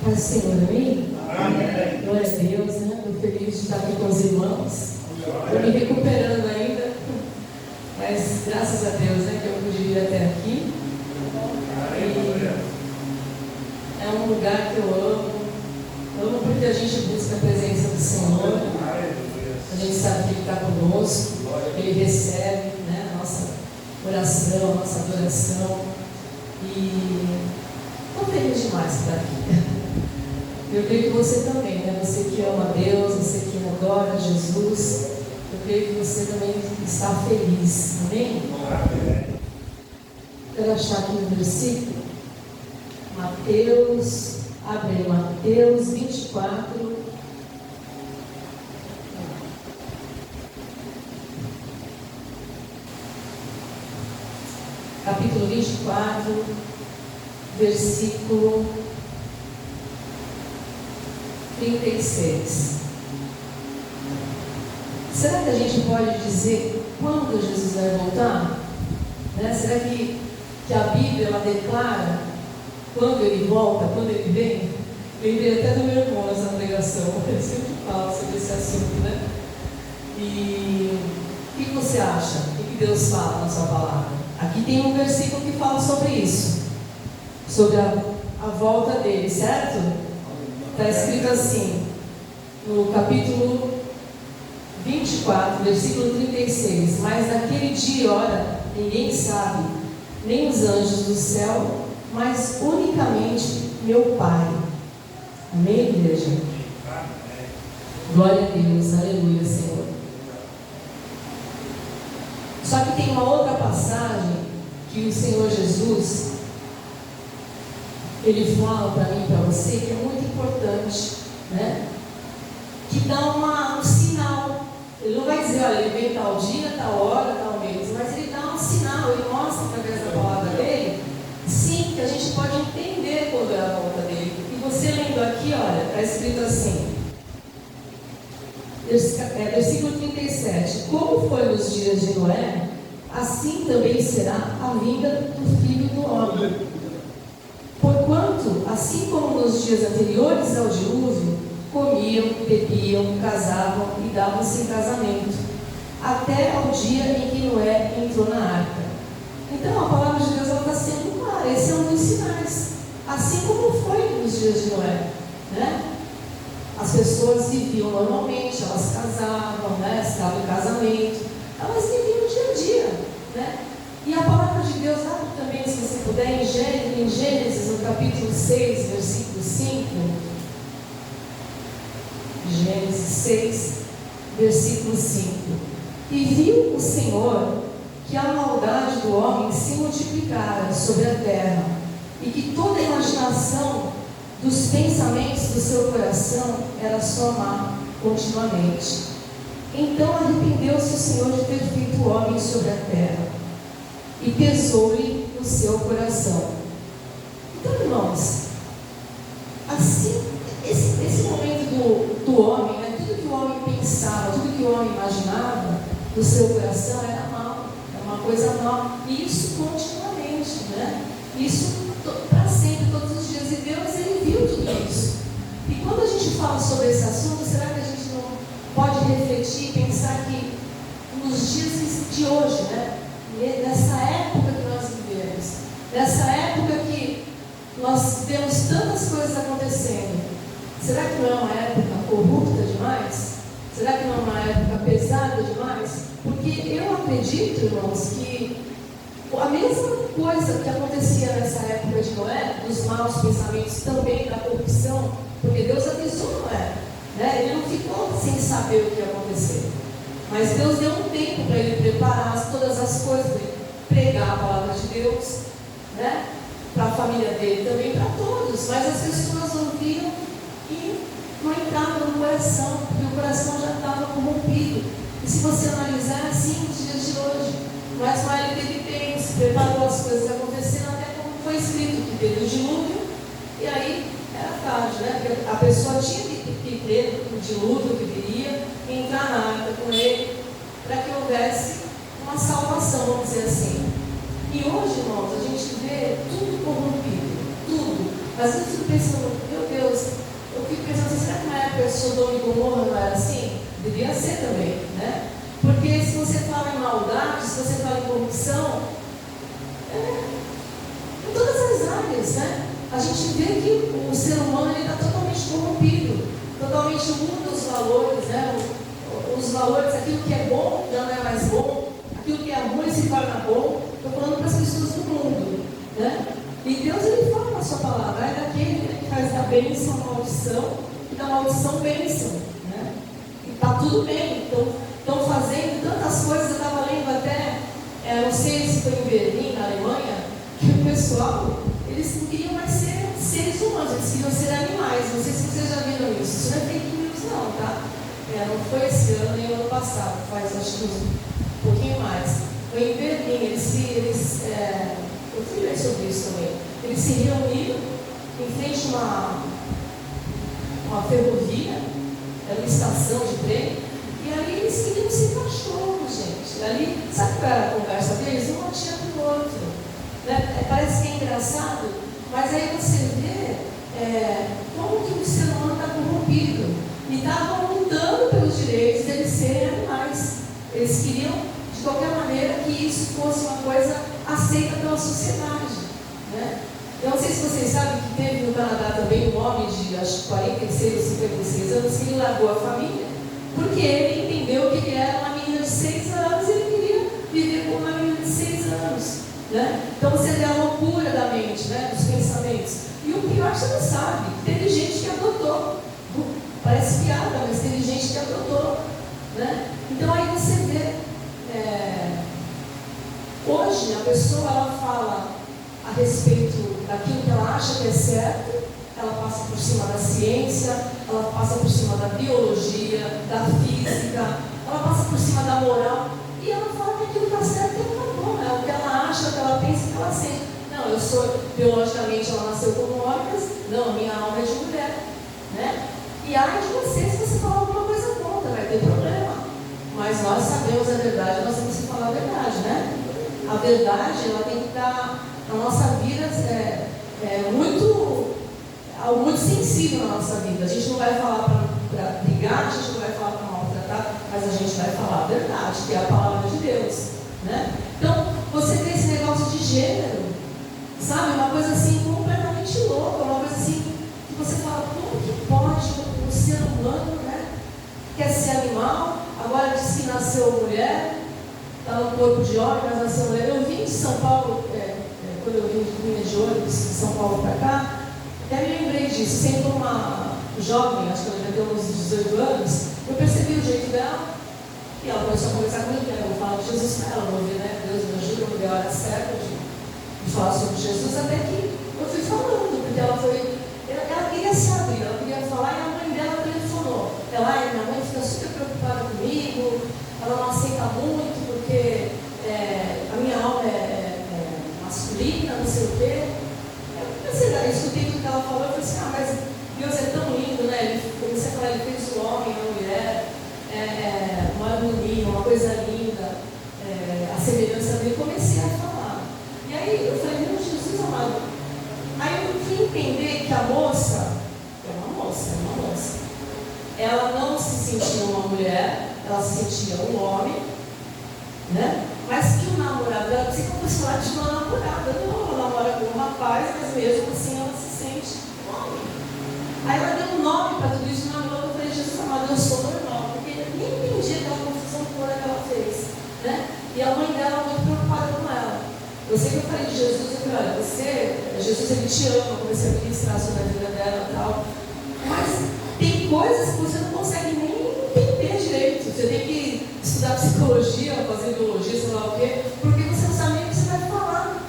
Paz do Senhor, amém? Amém. Glória a Deus, né? Estou feliz de estar aqui com os irmãos. Estou me recuperando ainda, mas graças a Deus, né, que eu pude vir até aqui. E é um lugar que eu amo porque a gente busca a presença do Senhor. A gente sabe que Ele está conosco, que Ele recebe, né, a nossa oração, a nossa adoração. E estou feliz demais de estar aqui. Eu creio que você também, né? Você que ama Deus, você que adora Jesus, eu creio que você também está feliz, amém? Quero achar aqui no versículo, Mateus, abre aí, Mateus 24. Capítulo 24, versículo 36. Será que a gente pode dizer quando Jesus vai voltar? Né? Será que a Bíblia ela declara quando Ele volta, quando Ele vem? Lembrei até do meu irmão nessa pregação, ele sempre fala sobre esse assunto, né? E o que você acha? O que Deus fala na sua palavra? Aqui tem um versículo que fala sobre isso, sobre a volta dele, certo? Está escrito assim, no capítulo 24, versículo 36. Mas naquele dia e hora, ninguém sabe, nem os anjos do céu, mas unicamente meu Pai. Amém, igreja? Glória a Deus, aleluia, Senhor. Só que tem uma outra passagem que o Senhor Jesus, Ele fala para mim e para você, que é muito importante, né? Que dá um sinal. Ele não vai dizer, olha, ele vem tal dia, tal hora, tal mês, mas ele dá um sinal, ele mostra através da palavra dele, sim, que a gente pode entender quando é a volta dele. E você lendo aqui, olha, está escrito assim, versículo 37, como foi nos dias de Noé, assim também será a vinda do Filho do Homem. Porquanto, assim como nos dias anteriores ao dilúvio, comiam, bebiam, casavam e davam-se em casamento, até ao dia em que Noé entrou na arca. Então a palavra de Deus está sendo clara, esse é um dos sinais, assim como foi nos dias de Noé, né? As pessoas viviam normalmente, elas casavam, né? Estavam em casamento, elas viviam o dia a dia, né? E a palavra de Deus abre também, se você puder, em Gênesis, no capítulo 6, versículo 5. Gênesis 6, versículo 5. E viu o Senhor que a maldade do homem se multiplicara sobre a terra, e que toda a imaginação dos pensamentos do seu coração era só má continuamente. Então arrependeu-se o Senhor de ter feito o homem sobre a terra, e pesou-lhe o seu coração. Então, irmãos, assim, esse momento do homem, né, tudo que o homem pensava, tudo que o homem imaginava, do seu coração era mal, era uma coisa mal, e isso continuamente, né? Isso para sempre, todos os dias, e Deus, Ele viu tudo isso. E quando a gente fala sobre esse assunto, será que a gente não pode refletir e pensar que nos dias de hoje, né? Nessa época que nós vivemos, nessa época que nós vemos tantas coisas acontecendo, será que não é uma época corrupta demais? Será que não é uma época pesada demais? Porque eu acredito, irmãos, que a mesma coisa que acontecia nessa época de Noé, dos maus pensamentos, também da corrupção, porque Deus avisou Noé, né? Ele não ficou sem saber o que ia acontecer. Mas Deus deu um tempo para ele preparar todas as coisas, para ele pregar a palavra de Deus, né? Para a família dele também, para todos. Mas as pessoas ouviram e não entravam no coração, porque o coração já estava corrompido. E se você analisar assim nos dias de hoje, mas Noé teve tempo, se preparou, as coisas aconteceram, até como foi escrito que teve o dilúvio, e aí era tarde, né? Porque a pessoa tinha que ter o dilúvio que viria, entrar na arca com ele, para que houvesse uma salvação, vamos dizer assim. E hoje, irmãos, a gente vê tudo corrompido, tudo. Às vezes eu penso, meu Deus, de Sodoma e Gomorra não era assim? Devia ser também, né? Porque se você fala em maldade, se você fala em corrupção, em todas as áreas, né? A gente vê que o ser humano está totalmente corrompido, totalmente muda os valores, né? Os valores, aquilo que é bom já não é mais bom, aquilo que é ruim se torna bom. Estou falando para as pessoas do mundo, né? E Deus, Ele fala na sua palavra, é daquele que faz da bênção maldição e da maldição bênção, né? E está tudo bem, estão fazendo tantas coisas. Eu estava lendo até, não sei se foi em Berlim, na Alemanha, que o pessoal, eles não queriam mais ser seres humanos, eles queriam ser animais. Não sei se vocês já viram isso. Isso não é fake news não, tá? Não foi esse ano nem o ano passado, faz acho que um pouquinho mais. Foi em Berlim, eu fui ler sobre isso também. Eles se reuniram em frente a uma ferrovia, era uma estação de trem, e ali eles queriam ser cachorros, gente. Ali, sabe qual era a conversa deles? Um batia com o outro. Né? Parece que é engraçado, mas aí você vê como que o ser humano está corrompido. E estavam lutando pelos direitos deles serem animais. Eles queriam, de qualquer maneira, que isso fosse uma coisa aceita pela sociedade. Né? Eu não sei se vocês sabem que teve no Canadá também um homem de acho que 46 ou 56 anos que ele largou a família, porque ele entendeu que ele era uma menina de 6 anos e ele queria viver com uma menina de 6 anos. Né? Então você vê a loucura da mente, né? Dos pensamentos. E o pior você não sabe, teve gente que adotou. Parece piada, mas teve gente que adotou. Né? Então aí você vê, hoje a pessoa ela fala a respeito daquilo que ela acha que é certo, ela passa por cima da ciência, ela passa por cima da biologia, da física, ela passa por cima da moral, e ela fala que aquilo está certo e acabou, né? O que ela acha, o que ela pensa, o que ela sente. Não, eu sou, biologicamente ela nasceu como homem, mas não, a minha alma é de mulher. Né? E ai de você se você falar alguma coisa contra, vai ter problema. Mas nós sabemos a verdade, nós temos que falar a verdade, né? A verdade, ela tem que estar na nossa vida, algo muito sensível na nossa vida. A gente não vai falar para brigar, a gente não vai falar para maltratar, mas a gente vai falar a verdade, que é a palavra de Deus. Né? Então, você tem esse negócio de gênero, sabe? Uma coisa assim completamente louca, uma coisa assim que você fala, como que pode o ser humano, né? Quer ser animal, agora diz que nasceu mulher, está no corpo de homem, mas nasceu mulher. Eu vim de São Paulo, quando eu vim de Minas de ônibus, de São Paulo para cá, até me lembrei disso. Sendo uma jovem, acho que ela já deu uns 18 anos, eu percebi o jeito dela e ela começou a conversar comigo. Eu vou falar de Jesus para ela, vou ver, né? Deus me ajuda, eu vou ver a hora certa de falar sobre Jesus, até que eu fui falando, porque ela queria se abrir, ela queria falar, e a mãe dela telefonou. Minha mãe fica super preocupada comigo, ela não aceita muito, porque a minha alma é masculina, não sei o quê. Eu escutei tudo que ela falou, eu falei assim, mas Deus é tão lindo, né? Comecei a falar, Ele fez o homem e a mulher, uma harmonia, uma coisa linda, a semelhança dele. Comecei a falar. E aí eu falei, meu Jesus amado. Aí eu fui entender que a moça, ela não se sentia uma mulher, ela se sentia um homem, né? Mas que o namorado dela, você começou a falar de uma namorada, não, ela namora com um rapaz, mas mesmo assim ela se sente um homem. Aí ela deu um nome para tudo isso, na hora eu falei, Jesus amado, eu sou normal, porque eu nem entendi aquela confusão toda que ela fez, né? E a mãe dela muito preocupada com ela. Eu sei que eu falei de Jesus, eu falei, olha, Jesus ele te ama, eu comecei a ministrar sobre a vida dela e tal, mas tem coisas que você não consegue nem entender direito. Você tem que estudar psicologia, fazer biologia, sei lá o quê, porque você não sabe nem o que você vai falar.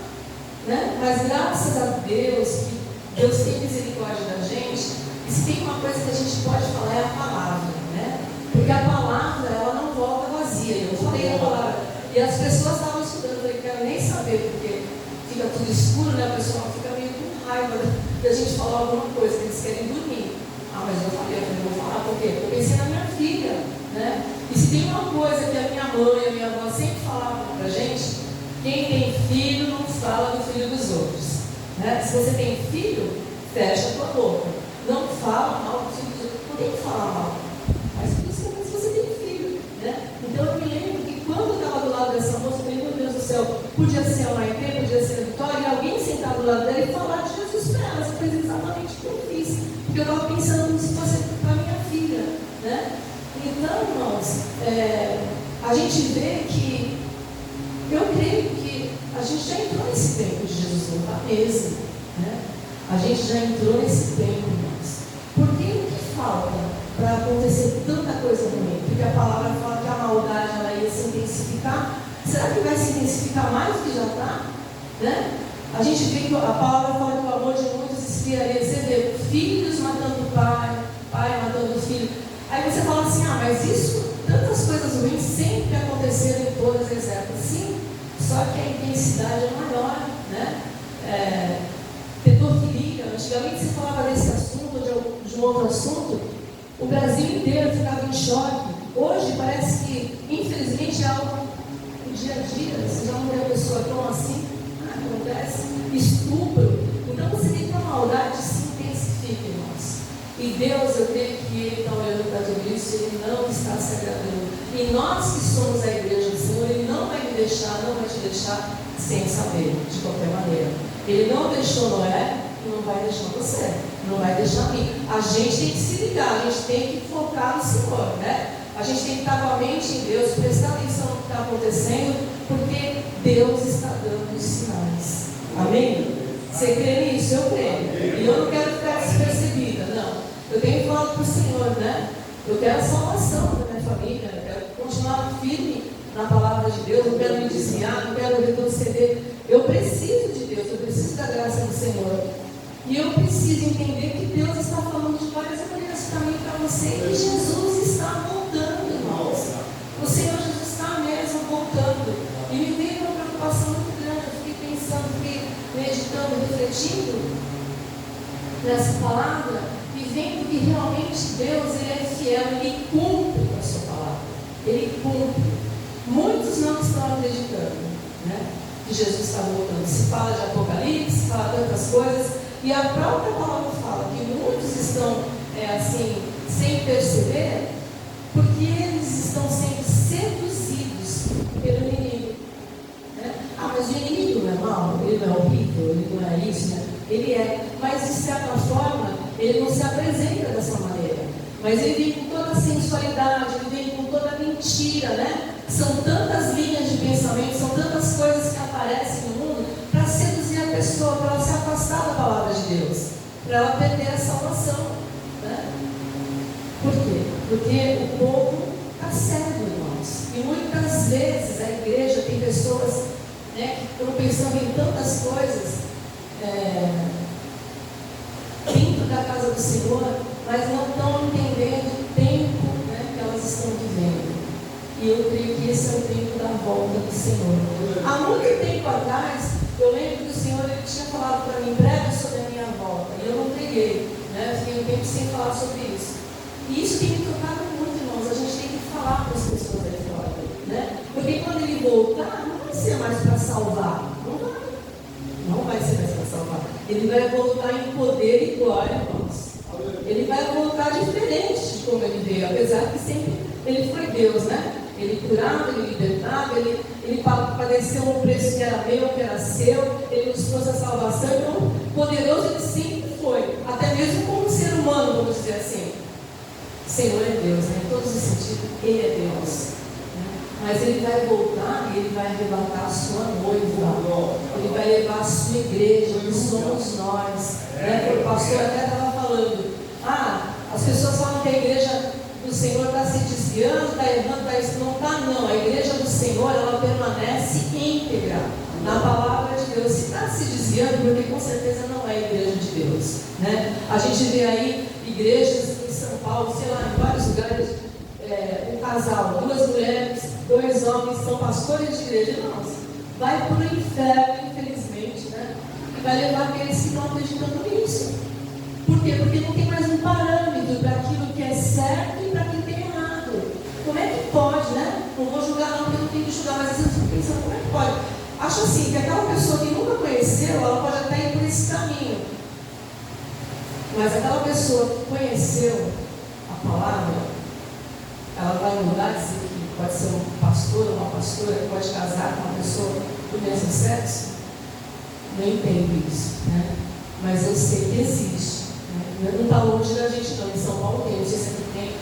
Né? Mas graças a Deus, que Deus tem misericórdia da gente, e se tem uma coisa que a gente pode falar é a palavra. Né? Porque a palavra, ela não volta vazia. Eu falei a palavra. E as pessoas estavam estudando, eu falei, quero nem saber, porque fica tudo escuro, né? A pessoa fica meio com raiva da gente falar alguma coisa, que eles querem dormir. Mas eu falei, eu não vou falar, por quê? Eu pensei na minha filha, né? E se tem uma coisa que a minha mãe e a minha avó sempre falavam pra gente, quem tem filho não fala do filho dos outros. Né? Se você tem filho, fecha a tua boca. Não fala mal do filho dos outros. Não tem que falar mal, mas principalmente se você tem filho, né? Então eu me lembro que quando eu estava do lado dessa moça, eu falei, meu Deus do céu, podia ser a Maite, podia ser a Vitória, e alguém sentar do lado dela e falar de Jesus para ela. Você fez exatamente o que eu fiz, porque eu estava pensando como se fosse para minha filha, né? Então, irmãos, a gente vê que, eu creio que a gente já entrou nesse tempo de Jesus voltar mesmo, né? A gente já entrou nesse tempo, irmãos. Porque o que falta para acontecer tanta coisa ruim? Porque a palavra fala que a maldade ela ia se intensificar. Será que vai se intensificar mais do que já está? Né? A gente vê que a palavra fala que o amor de muitos esfriaria. Você vê filhos matando o pai, pai matando o filho. Aí você fala assim, mas isso, tantas coisas ruins sempre aconteceram em todas as épocas. Sim, só que a intensidade é maior, né? Pedofilia, antigamente se falava desse assunto ou de um outro assunto, o Brasil inteiro ficava em choque. Hoje parece que, infelizmente, é algo do dia a dia. Você já não vê a pessoa tão assim, acontece estupro. Então você vê que a maldade se intensifica, irmãos. E Deus, eu creio que Ele está olhando para tudo isso, Ele não está se agradando. E nós que somos a igreja do Senhor, Ele não vai me deixar, não vai te deixar sem saber, de qualquer maneira. Ele não deixou Noé, e não vai deixar você, não vai deixar mim. A gente tem que se ligar, a gente tem que focar no Senhor, né? A gente tem que estar com a mente em Deus, prestar atenção no que está acontecendo, porque Deus está dando os sinais. Amém? Você crê nisso? Eu creio. E eu não quero ficar despercebida, não. Eu tenho falado para o Senhor, né? Eu quero a salvação da minha família, eu quero continuar firme na palavra de Deus, não quero me desviar, não quero retroceder. Eu preciso de Deus, eu preciso da graça do Senhor. E eu preciso entender que Deus está falando de várias maneiras para mim e para você, que Jesus está voltando, irmãos. O Senhor Jesus está mesmo voltando. E me veio uma preocupação muito grande. Eu fiquei pensando, fiquei meditando, refletindo nessa palavra e vendo que realmente Deus, Ele é fiel, Ele cumpre a sua palavra. Ele cumpre. Muitos não estão acreditando, né, que Jesus está voltando. Se fala de Apocalipse, se fala de tantas coisas, e a própria palavra fala que muitos estão assim, sem perceber, porque eles estão sendo seduzidos pelo inimigo, né? Mas o inimigo não é mau, ele não é horrível, ele não é isso, né? Ele é, mas de certa forma ele não se apresenta dessa maneira, mas ele vem com toda a sensualidade, ele vem com toda a mentira, né? São tantas linhas de pensamento, são tantas coisas que aparecem no mundo para seduzir a pessoa, para ela se afastar da palavra de Deus, para ela perder a salvação, né? Por quê? Porque o povo está cego, irmãos. E muitas vezes a igreja tem pessoas, né, que estão pensando em tantas coisas dentro da casa do Senhor, mas não estão entendendo o tempo, né, que elas estão vivendo. E eu creio que esse é o tempo da volta do Senhor. Há muito tempo atrás, eu lembro que o Senhor ele tinha falado para mim breve sobre a minha volta. E eu não preguei, né? Fiquei um tempo sem falar sobre isso. E isso tem me tocado muito, irmãos. A gente tem que falar para as pessoas aí fora, né? Porque quando Ele voltar, não vai ser mais para salvar. Não vai ser mais para salvar. Ele vai voltar em poder e glória, irmãos. Ele vai voltar diferente de como Ele veio. Apesar que sempre Ele foi Deus, né? Ele curava, Ele libertava, Ele padeceu um preço que era meu, que era seu, Ele nos trouxe a salvação. Então, poderoso Ele sempre foi, até mesmo como ser humano, vamos dizer assim. O Senhor é Deus, né? Em todos os sentidos, Ele é Deus, né? Mas Ele vai voltar e Ele vai arrebatar a sua noiva, Ele vai levar a sua igreja, que somos nós, né? O pastor até estava falando, as pessoas falam que a igreja do Senhor está se desviando, está errando, está isso. Não está, não. A igreja do Senhor, ela permanece íntegra na palavra de Deus. Se está se desviando, porque com certeza não é a igreja de Deus, né? A gente vê aí igrejas em São Paulo, sei lá, em vários lugares, um casal, 2 mulheres, 2 homens, são pastores de igreja. Irmãos, vai para o inferno, infelizmente, né? E vai levar aqueles que estão acreditando nisso. Por quê? Porque não tem mais um parâmetro para aquilo que é certo e para aquilo que é errado. Como é que pode, né? Não vou julgar não, porque eu não tenho que julgar, mas às vezes eu fico pensando, como é que pode? Acho assim, que aquela pessoa que nunca conheceu, ela pode até ir por esse caminho. Mas aquela pessoa que conheceu a a palavra, ela vai mudar, dizer que pode ser um pastor ou uma pastora que pode casar com uma pessoa do mesmo sexo? Não entendo isso, né? Mas eu sei que existe, né? Não está longe da gente não. Em São Paulo tem, não sei se aqui tem,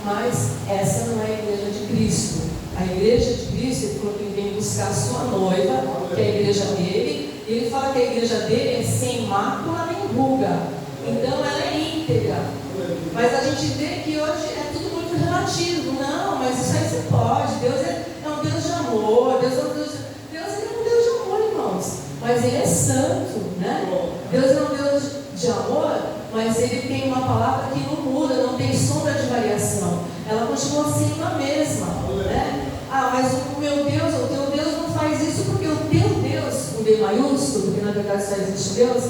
mas essa não é a igreja de Cristo. A igreja de Cristo, ele falou que ele vem buscar a sua noiva, que é a igreja dele, e ele fala que a igreja dele é sem mácula nem ruga, então ela é íntegra. Mas a gente vê que hoje é tudo muito relativo. Não, mas isso aí você pode. Deus é um Deus de amor, Deus é um Deus de amor, irmãos, mas ele é santo, né? Deus é um Deus de amor, mas ele tem uma palavra que não muda, não tem sombra de variação, ela continua sendo a mesma, né? Ah, mas o meu Deus, o teu Deus não faz isso porque o teu Deus, com D maiúsculo, porque na verdade só existe Deus,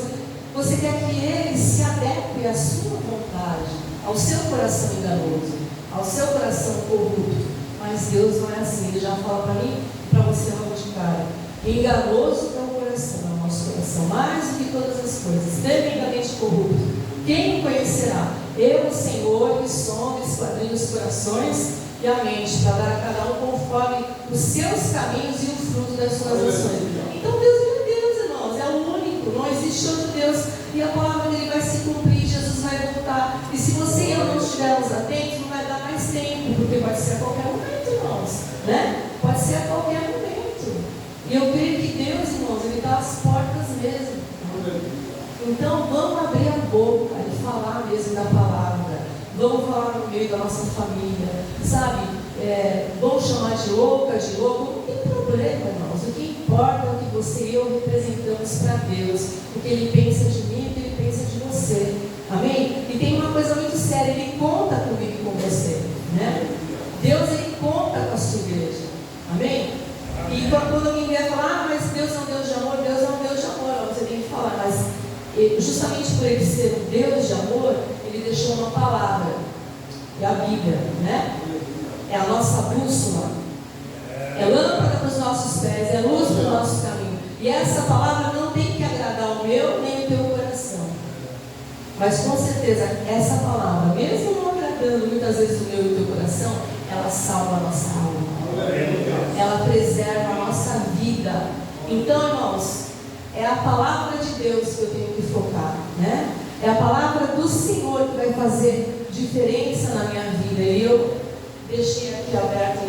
você quer que ele se adeque à sua vontade, ao seu coração enganoso, ao seu coração corrupto. Mas Deus não é assim. Ele já fala para mim e para você logo de cara: enganoso é o coração, é o nosso coração, mais do que todas as coisas, tremendamente corrupto. Quem o conhecerá? Eu, o Senhor, que sonda e esquadrinho os corações e a mente, para dar a cada um conforme os seus caminhos e o fruto das suas ações. Então Deus é Deus, irmãos, é o único, não existe outro Deus, e a palavra dele vai se cumprir, Jesus vai voltar. E se você e eu não estivermos atentos, não vai dar mais tempo, porque pode ser a qualquer momento, irmãos, né? Pode ser a qualquer momento. E eu creio que Deus, irmãos, ele está às portas mesmo. Então vamos abrir a boca e falar mesmo da palavra. Vamos falar no meio da nossa família, sabe? Vamos chamar de louca, de louco, não tem problema, irmãos. O que importa é o que você e eu representamos para Deus, o que Ele pensa de mim, o que Ele pensa de você, amém? E tem uma coisa muito séria: Ele conta comigo e com você, né? Deus, Ele conta com a sua igreja, amém? E quando alguém vier falar: mas Deus é um Deus de amor, Deus é um Deus de amor, você tem que falar, mas justamente por Ele ser um Deus de amor, Ele deixou uma palavra, é a Bíblia, né? É a nossa bússola, é lâmpada para os nossos pés, é luz para o nosso caminho. E essa palavra não tem que agradar o meu nem o teu coração, mas com certeza essa palavra, mesmo não agradando muitas vezes o meu e o teu coração, ela salva a nossa alma, ela preserva a nossa vida. Então, irmãos, é a palavra de Deus que eu tenho que focar, né? É a palavra do Senhor que vai fazer diferença na minha vida. E eu deixei aqui aberto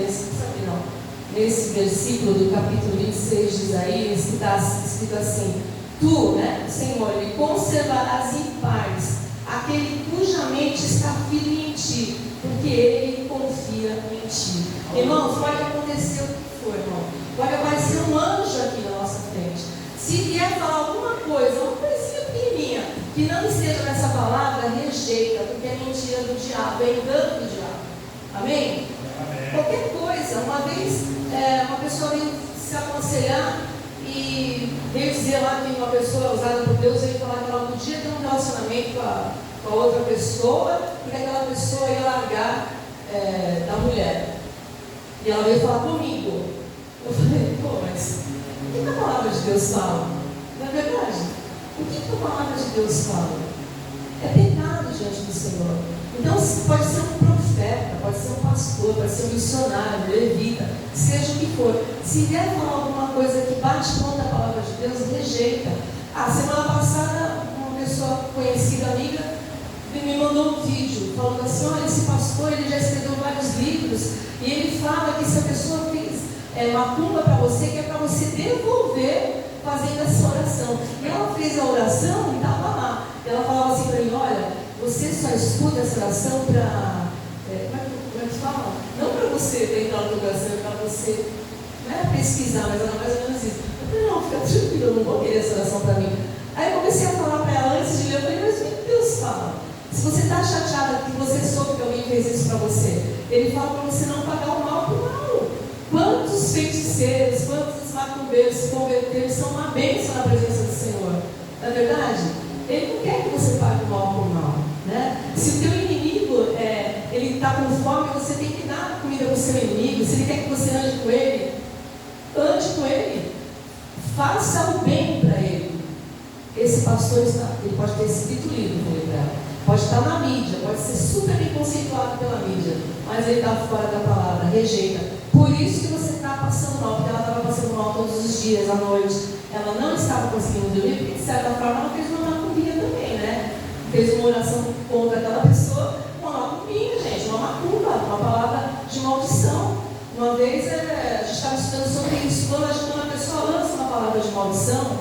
nesse versículo do capítulo 26 de Isaías, que está escrito assim: Tu, né, Senhor, Ele conservarás em paz aquele cuja mente está firme em Ti, porque Ele confia em Ti. Irmãos, pode acontecer o que for, irmão. Pode aparecer um anjo aqui na nossa frente. Se vier falar alguma coisa, uma coisinha pequenininha, que não esteja nessa palavra, rejeita, porque é mentira do diabo, é engano do diabo. Amém? Amém. Qualquer coisa. Uma vez, uma pessoa veio se aconselhar e veio dizer lá que uma pessoa usada por Deus, ele falar que ela não podia ter um relacionamento com a outra pessoa, porque aquela pessoa ia largar da mulher. E ela veio falar comigo. Eu falei: pô, mas o que a palavra de Deus fala? Não é verdade? O que a palavra de Deus fala? É pecado diante do Senhor. Então pode ser um profeta, pode ser um pastor, pode ser um missionário, levita, seja o que for. Se vier falar alguma coisa que bate contra a palavra de Deus, rejeita. Semana passada, uma pessoa conhecida, amiga, me mandou um vídeo falando assim: olha, esse pastor, ele já escreveu vários livros, e ele fala que se a pessoa fez macumba para você, que é para você devolver fazendo essa oração. E ela fez a oração e estava lá. E ela falava assim para mim: olha, você só escuta essa oração para, como é que fala? Não para você tentar no coração, é para você, não era pesquisar, mas era mais ou menos isso. Eu falei: não, fica tranquilo, eu não vou querer essa oração para mim. Aí eu comecei a falar para ela antes de ler, eu falei: mas o que Deus fala? Se você está chateada que você soube que alguém fez isso para você, Ele fala para você não pagar o mal por mal. Quantos feiticeiros, quantos macumbeiros se converteram, são uma bênção na presença do Senhor. Não é verdade? Ele não quer que você pague o mal por mal, né? Se o teu inimigo ele está com fome, você tem que dar comida para o seu inimigo. Se ele quer que você ande com ele, ande com ele. Faça o bem para ele. Esse pastor ele pode ter escrito livro, Pode estar na mídia, pode ser super bem conceituado pela mídia, mas ele está fora da palavra, rejeita. Por isso que você está passando mal, porque ela estava passando mal todos os dias, à noite. Ela não estava conseguindo dormir, porque de certa forma ela fez uma macumba também, né? Fez uma oração contra aquela pessoa, uma macumbinha, gente, uma macumba, uma palavra de maldição. Uma vez a gente estava estudando sobre isso. Quando a pessoa lança uma palavra de maldição,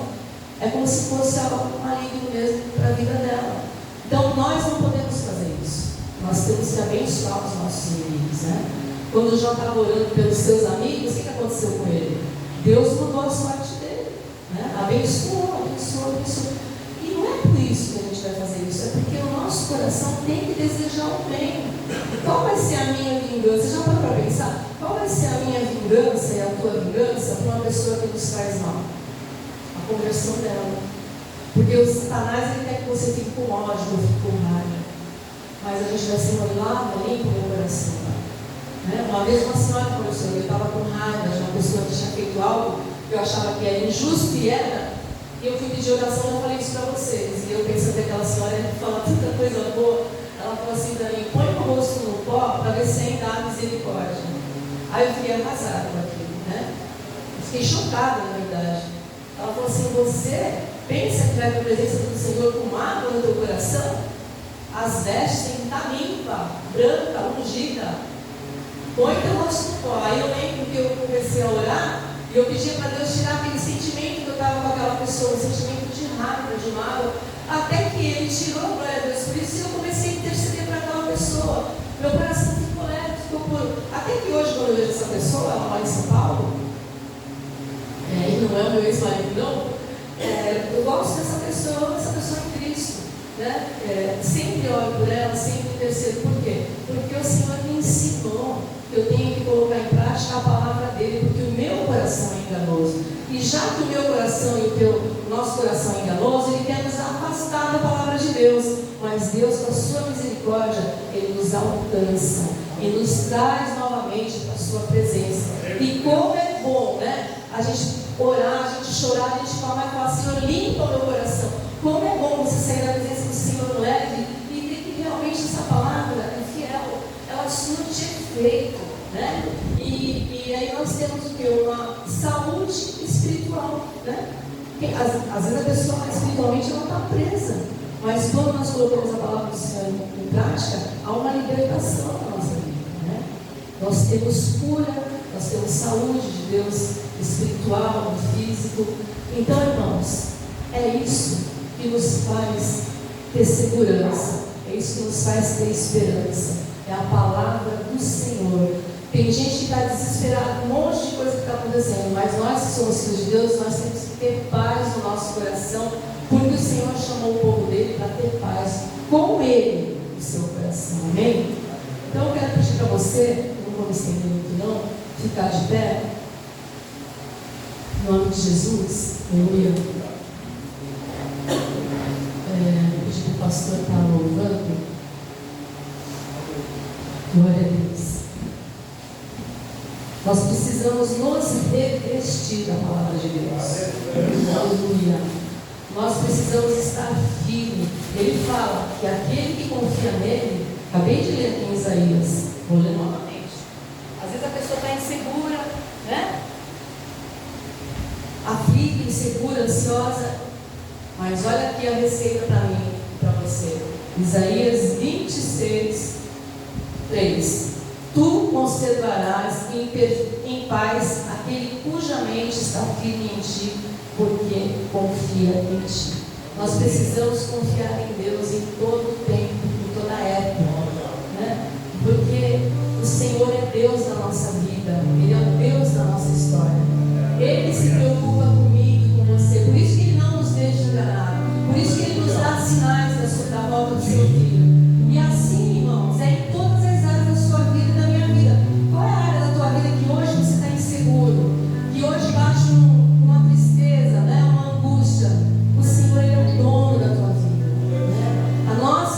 é como se fosse algo maligno mesmo para a vida dela. Então nós não podemos fazer isso. Nós temos que abençoar os nossos inimigos, né? Quando o João estava orando pelos seus amigos, o que aconteceu com ele? Deus mudou a sorte dele, né? Abençoou. E não é por isso que a gente vai fazer isso, é porque o nosso coração tem que desejar o bem. Qual vai ser a minha vingança? Você já parou para pensar? Qual vai ser a minha vingança e a tua vingança para uma pessoa que nos faz mal? A conversão dela. Porque o Satanás ele quer que você fique com ódio ou fique com raiva. Mas a gente vai ser lava limpo no coração. Né? Uma vez uma senhora conversou, eu estava com raiva de uma pessoa que tinha feito algo que eu achava que era injusto e era. E eu fui pedir oração e eu falei isso para vocês. E eu pensando que aquela senhora ia falar tanta coisa boa. Ela falou assim para mim: põe o rosto no pó para ver se ainda há misericórdia. Aí eu fiquei arrasada com aquilo, né? Fiquei chocada, na verdade. Ela falou assim: você pensa que vai para a presença do Senhor com mágoa no teu coração? As vestes têm que estar limpa, branca, ungida. Põe teu rosto no pó. Aí eu lembro que eu comecei a orar e eu pedia para Deus tirar aquele sentimento que eu estava com aquela pessoa, um sentimento de raiva, de mágoa, até que Ele tirou, glória a Deus, por isso eu comecei a interceder para aquela pessoa. Meu coração ficou leve, ficou puro. Até que hoje, quando eu vejo essa pessoa, ela mora em São Paulo, e não é o meu ex-marido, não, eu gosto dessa pessoa em Cristo, né? Sempre olho por ela, sempre intercedo. Por quê? Porque o Senhor me ensinou que eu tenho que colocar em prática a palavra dele, porque o meu coração é enganoso. E já que o meu coração e o nosso coração é enganoso, ele quer nos afastar da palavra de Deus. Mas Deus, com a sua misericórdia, ele nos alcança e nos traz novamente para a sua presença. E como é bom, né? A gente orar, a gente chorar, a gente falar, mas falar: Senhor, limpa o meu coração. Como é bom você sair da presença do Senhor leve e ver que realmente essa palavra é fiel, ela surte efeito, né? E aí nós temos o que? Uma saúde espiritual, né? Às vezes a pessoa espiritualmente ela está presa, mas quando nós colocamos a palavra do Senhor em prática, há uma libertação na nossa vida, né? Nós temos cura, nós temos saúde de Deus, espiritual, físico. Então, irmãos, é isso que nos faz ter segurança, é isso que nos faz ter esperança, é a palavra do Senhor. Tem gente que está desesperada, um monte de coisa que está acontecendo, mas nós que somos filhos de Deus, nós temos que ter paz no nosso coração, porque o Senhor chamou o povo dele para ter paz com ele no seu coração, amém? Então eu quero pedir para você, não vou me estender muito não, ficar de pé, em nome de Jesus, aleluia. Pedir que o pastor está louvando. Glória a Deus. Nós precisamos nos revestir da palavra de Deus. Aleluia. Nós precisamos estar firmes. Ele fala que aquele que confia nele, acabei de ler aqui em Isaías, vou ler novamente. Às vezes a pessoa está insegura, né? Aflita, insegura, ansiosa. Mas olha aqui a receita para mim e para você. Isaías 26, 3. Tu conservarás em paz aquele cuja mente está firme em ti, porque confia em ti. Nós precisamos confiar em Deus em todo tempo, em toda época, né? Porque o Senhor é Deus da nossa vida, Ele é o Deus da nossa história. Ele se preocupa comigo e com você, por isso que Ele não nos deixa enganar, por isso que Ele nos dá sinais da volta do seu filho. E assim, irmãos, é em todas as áreas da sua vida e da minha vida. Qual é a área da tua vida que hoje você está inseguro, que hoje bate uma tristeza, né? Uma angústia? O Senhor, Ele é o dono da tua vida, né? A nossa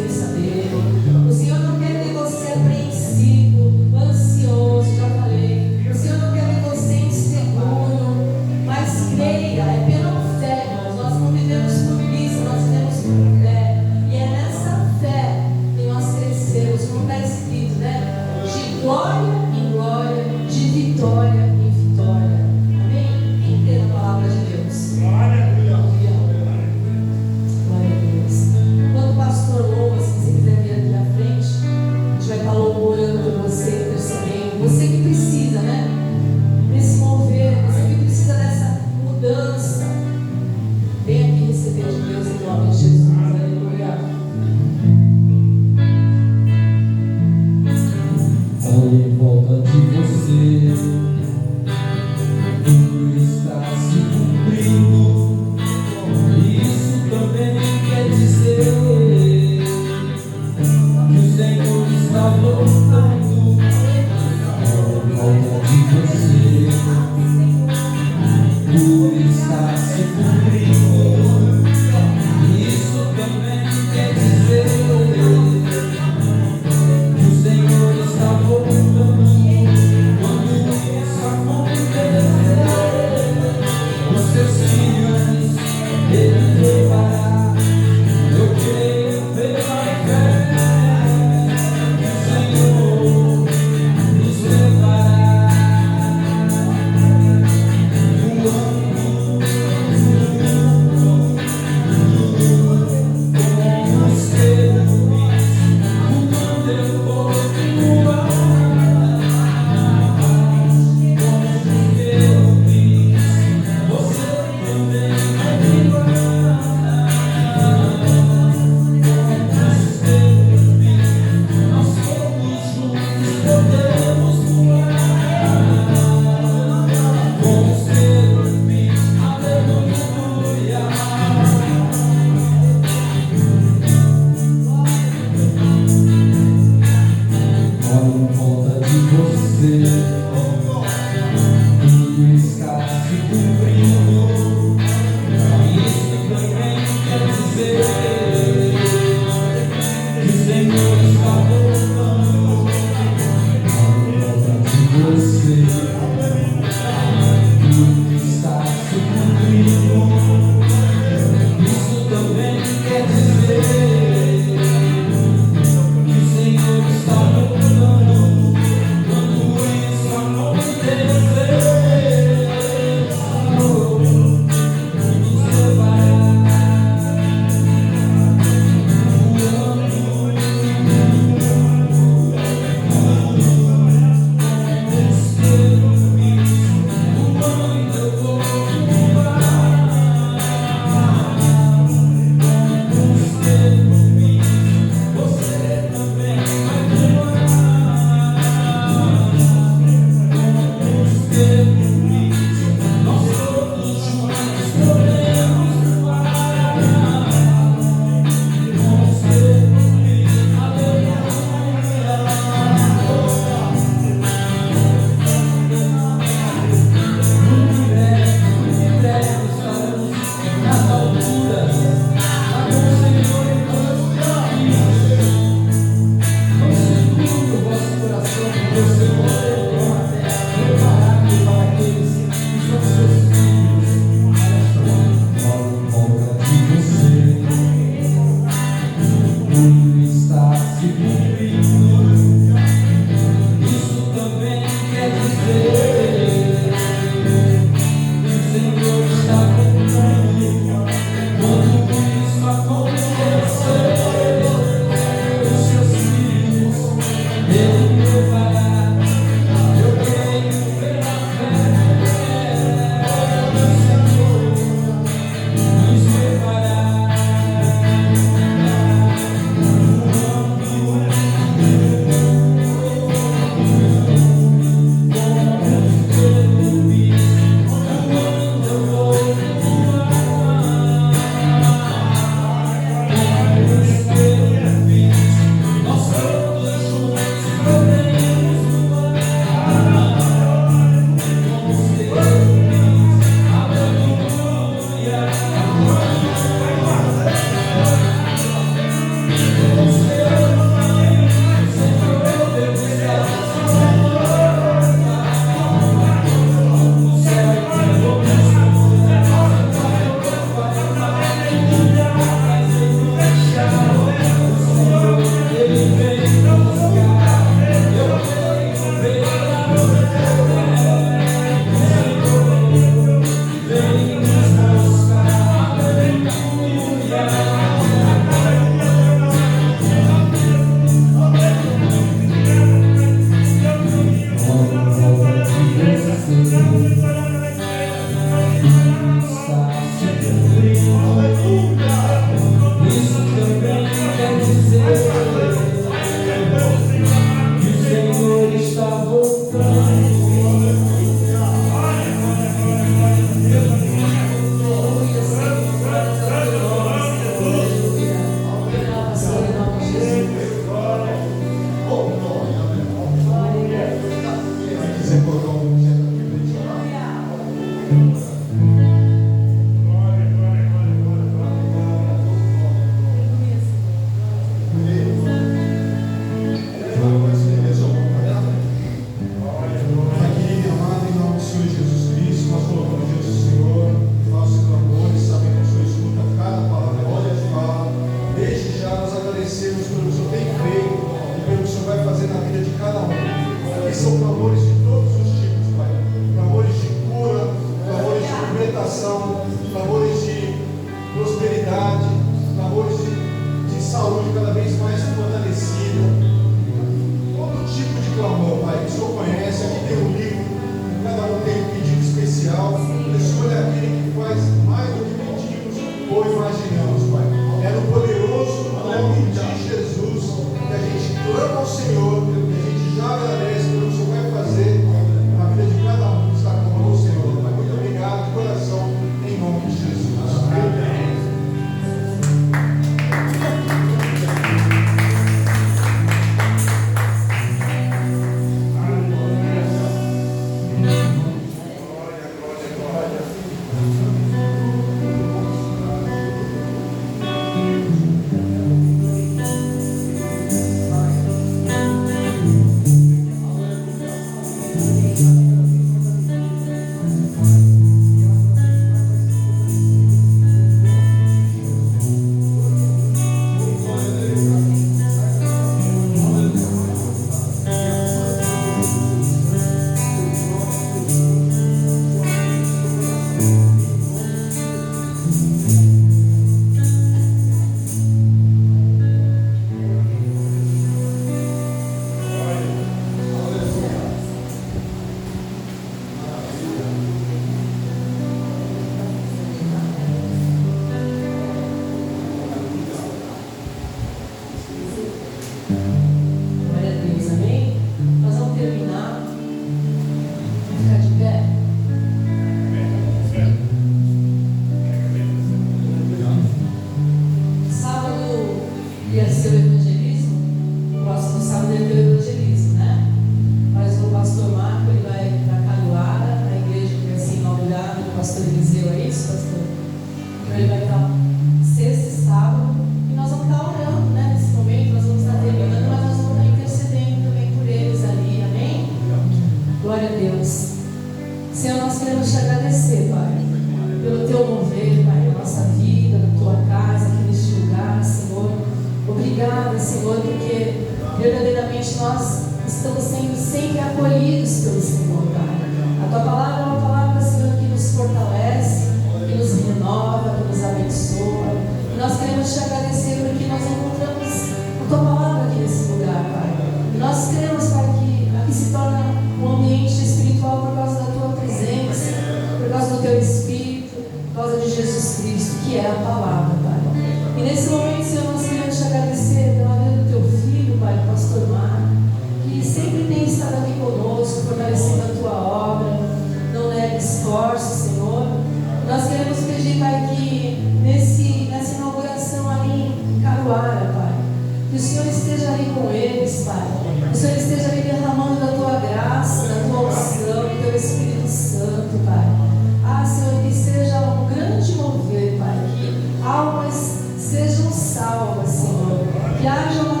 Sejam salvas, Senhor. Que haja uma